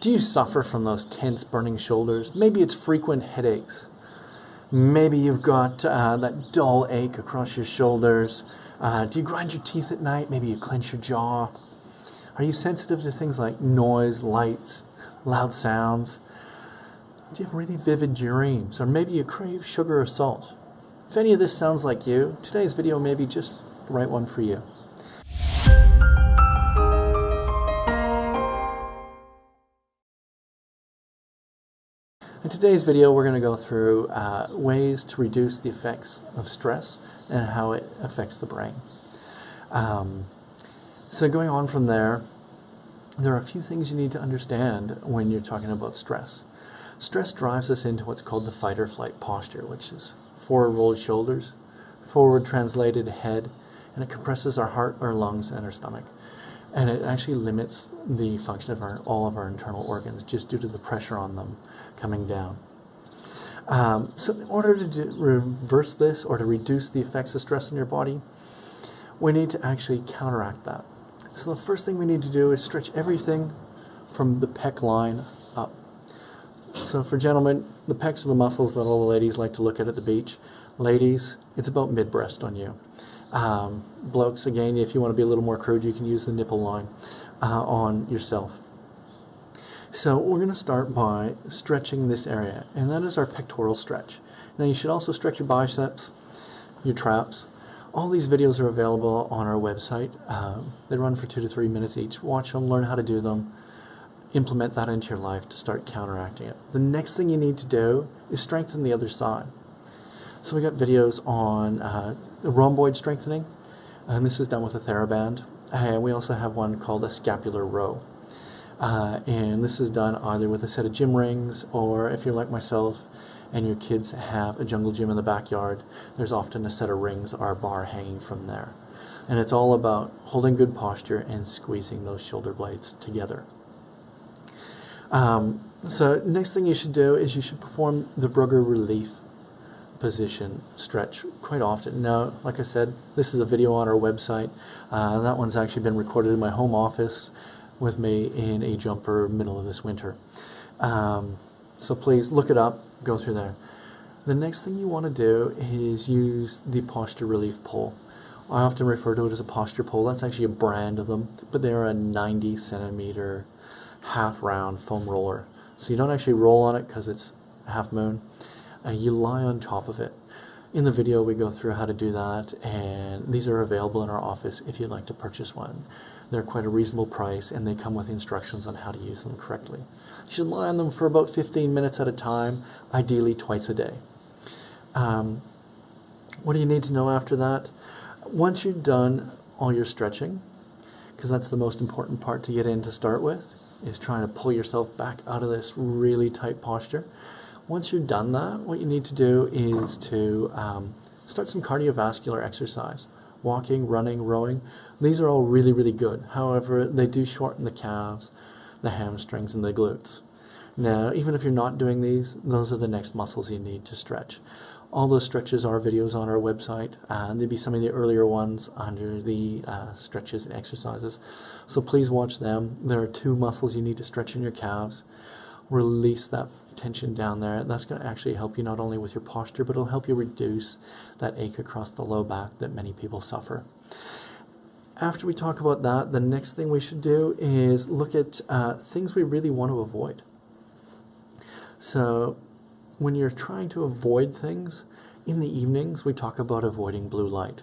Do you suffer from those tense, burning shoulders? Maybe it's frequent headaches. Maybe you've got that dull ache across your shoulders. Do you grind your teeth at night? Maybe you clench your jaw. Are you sensitive to things like noise, lights, loud sounds? Do you have really vivid dreams? Or maybe you crave sugar or salt? If any of this sounds like you, today's video may be just the right one for you. In today's video, we're going to go through ways to reduce the effects of stress and how it affects the brain. So going on from there are a few things you need to understand when you're talking about stress. Stress drives us into what's called the fight or flight posture, which is forward rolled shoulders, forward translated head, and it compresses our heart, our lungs, and our stomach. And it actually limits the function of all of our internal organs just due to the pressure on them coming down. So in order to reverse this or to reduce the effects of stress in your body, we need to actually counteract that. So the first thing we need to do is stretch everything from the pec line up. So for gentlemen, the pecs are the muscles that all the ladies like to look at the beach. Ladies, it's about mid-breast on you. Blokes, again, if you want to be a little more crude, you can use the nipple line on yourself. So we're going to start by stretching this area, and that is our pectoral stretch. Now you should also stretch your biceps, your traps. All these videos are available on our website. They run for 2 to 3 minutes each. Watch them, learn how to do them, implement that into your life to start counteracting it. The next thing you need to do is strengthen the other side. So we got videos on rhomboid strengthening, and this is done with a TheraBand. And we also have one called a scapular row. And this is done either with a set of gym rings, or if you're like myself and your kids have a jungle gym in the backyard, there's often a set of rings or a bar hanging from there. And it's all about holding good posture and squeezing those shoulder blades together. So next thing you should do is you should perform the Brugger relief position stretch quite often. Now, like I said, this is a video on our website. That one's actually been recorded in my home office with me in a jumper middle of this winter. So please look it up, go through there. The next thing you want to do is use the posture relief pole. I often refer to it as a posture pole. That's actually a brand of them, but they're a 90 centimeter half round foam roller. So you don't actually roll on it because it's half moon. You lie on top of it. In the video we go through how to do that, and these are available in our office if you'd like to purchase one. They're quite a reasonable price, and they come with instructions on how to use them correctly. You should lie on them for about 15 minutes at a time, ideally twice a day. What do you need to know after that? Once you've done all your stretching, because that's the most important part to get in to start with, is trying to pull yourself back out of this really tight posture. Once you've done that, what you need to do is to start some cardiovascular exercise. Walking, running, rowing. These are all really, really good. However, they do shorten the calves, the hamstrings, and the glutes. Now, even if you're not doing these, those are the next muscles you need to stretch. All those stretches are videos on our website, and there'll be some of the earlier ones under the stretches and exercises. So please watch them. There are 2 muscles you need to stretch in your calves. Release that tension down there. That's going to actually help you not only with your posture, but it'll help you reduce that ache across the low back that many people suffer. After we talk about that, the next thing we should do is look at things we really want to avoid. So when you're trying to avoid things, in the evenings we talk about avoiding blue light.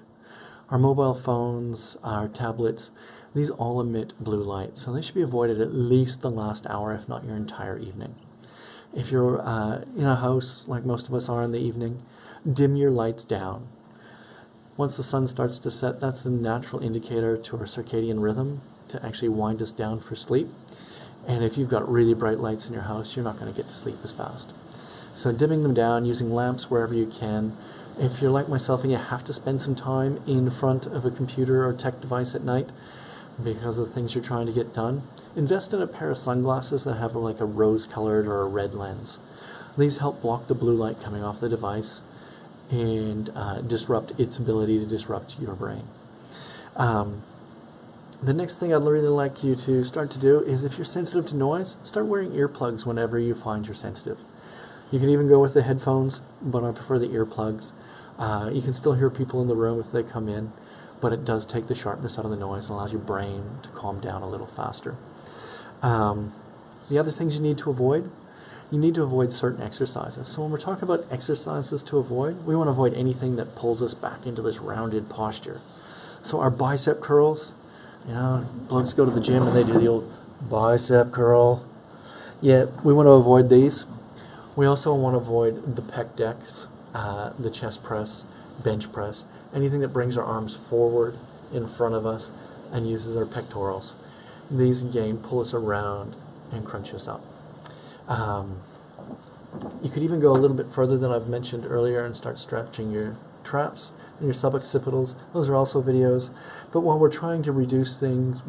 Our mobile phones, our tablets, these all emit blue light, so they should be avoided at least the last hour, if not your entire evening. If you're in a house, like most of us are in the evening, dim your lights down. Once the sun starts to set, that's the natural indicator to our circadian rhythm to actually wind us down for sleep. And if you've got really bright lights in your house, you're not going to get to sleep as fast. So dimming them down, using lamps wherever you can. If you're like myself and you have to spend some time in front of a computer or tech device at night, because of the things you're trying to get done, invest in a pair of sunglasses that have like a rose-colored or a red lens. These help block the blue light coming off the device and disrupt its ability to disrupt your brain. The next thing I'd really like you to start to do is, if you're sensitive to noise, start wearing earplugs whenever you find you're sensitive. You can even go with the headphones, but I prefer the earplugs. You can still hear people in the room if they come in, but it does take the sharpness out of the noise and allows your brain to calm down a little faster. The other things you need to avoid certain exercises. So when we're talking about exercises to avoid, we want to avoid anything that pulls us back into this rounded posture. So our bicep curls, blokes go to the gym and they do the old bicep curl. Yeah, we want to avoid these. We also want to avoid the pec decks, the chest press, bench press, anything that brings our arms forward in front of us and uses our pectorals. These, again, pull us around and crunch us up. You could even go a little bit further than I've mentioned earlier and start stretching your traps and your suboccipitals. Those are also videos. But while we're trying to reduce these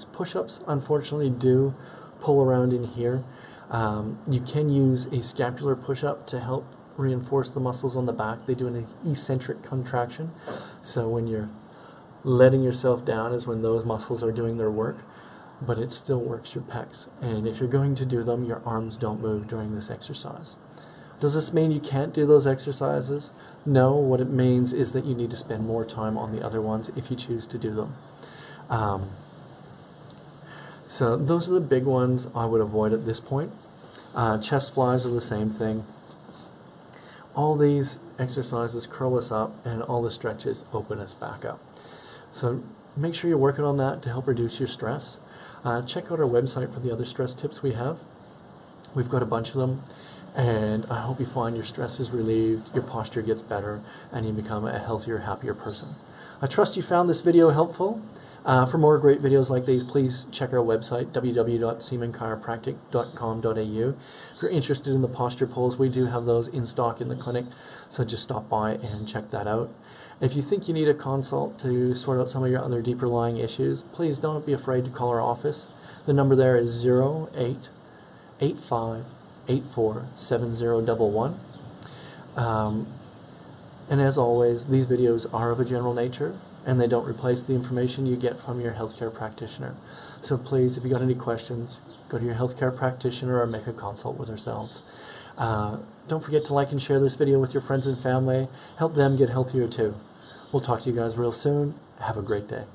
push-ups, unfortunately, do pull around in here. You can use a scapular push-up to help reinforce the muscles on the back. They do an eccentric contraction. So when you're letting yourself down is when those muscles are doing their work, but it still works your pecs. And if you're going to do them, your arms don't move during this exercise. Does this mean you can't do those exercises? No, what it means is that you need to spend more time on the other ones if you choose to do them. So those are the big ones I would avoid at this point. Chest flies are the same thing. All these exercises curl us up, and all the stretches open us back up. So make sure you're working on that to help reduce your stress. Check out our website for the other stress tips we have. We've got a bunch of them, and I hope you find your stress is relieved, your posture gets better, and you become a healthier, happier person. I trust you found this video helpful. For more great videos like these, please check our website, www.seamanchiropractic.com.au. If you're interested in the posture pulls, we do have those in stock in the clinic, so just stop by and check that out. If you think you need a consult to sort out some of your other deeper lying issues, please don't be afraid to call our office. The number there is 0885847011. And as always, these videos are of a general nature, and they don't replace the information you get from your healthcare practitioner. So please, if you got any questions, go to your healthcare practitioner or make a consult with ourselves. Don't forget to like and share this video with your friends and family. Help them get healthier too. We'll talk to you guys real soon. Have a great day.